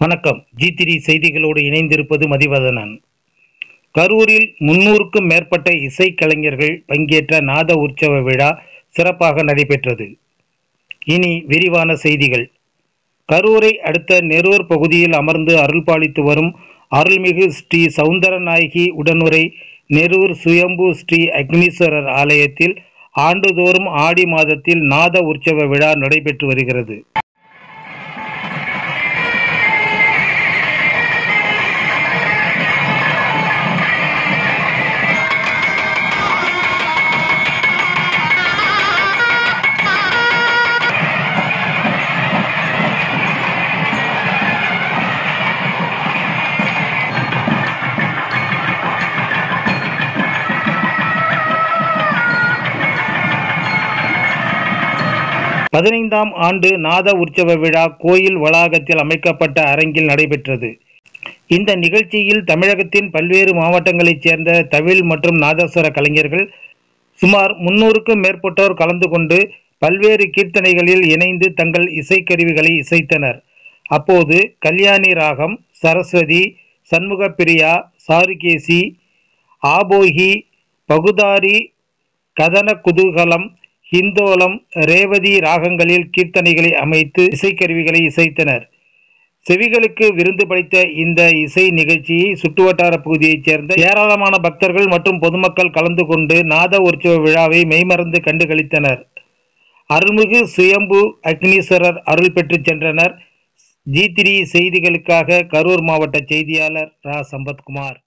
வணக்கம். G3 செய்திகளோடு இணைந்திருப்பது மதிவதனன். கரூரில் 300க்கும் மேற்பட்ட இசைக்கலைஞர்கள் பங்கேற்ற நாத உற்சவ விழா சிறப்பாக நடைபெற்றது. இனி விரிவான செய்திகள். கரூரை அடுத்த நெரூர் பகுதியில் அமர்ந்து அருள்பாலித்து வரும் அருள்மிகு ஸ்ரீ சௌந்தரநாயகி உடனுரை நெரூர் சுயம்பு ஸ்ரீ அக்னீஸ்வரர் ஆலயத்தில் ஆண்டுதோறும் ஆடி மாதத்தில் நாத உற்சவ விழா நடைபெற்று வருகிறது. பதினைந்தாம் ஆண்டு நாத உற்சவ விழா கோயில் வளாகத்தில் அமைக்கப்பட்ட அரங்கில் நடைபெற்றது. இந்த நிகழ்ச்சியில் தமிழகத்தின் பல்வேறு மாவட்டங்களைச் சேர்ந்த தவில் மற்றும் நாதஸ்வர கலைஞர்கள் சுமார் 300க்கும் மேற்பட்டோர் கலந்து கொண்டு பல்வேறு கீர்த்தனைகளில் இணைந்து தங்கள் இசைக்கருவிகளை இசைத்தனர். அப்போது கல்யாணி ராகம், சரஸ்வதி, சண்முகப்பிரியா, சாருகேசி, ஆபோகி, பகுதாரி, கதன குதூகலம், ஹிந்தோலம், ரேவதி ராகங்களில் கீர்த்தனைகளை அமைத்து இசைக்கருவிகளை இசைத்தனர். செவிகளுக்கு விருந்து படைத்த இந்த இசை நிகழ்ச்சியை சுற்றுவட்டார பகுதியைச் சேர்ந்த ஏராளமான பக்தர்கள் மற்றும் பொதுமக்கள் கலந்து கொண்டு நாத உற்சவ விழாவை மெய்மறந்து கண்டுகளித்தனர். அருள்மிகு சுயம்பு அக்னீஸ்வரர் அருள் பெற்று சென்றனர். G3 செய்திகளுக்காக கரூர் மாவட்ட செய்தியாளர் ரா. சம்பத்குமார்.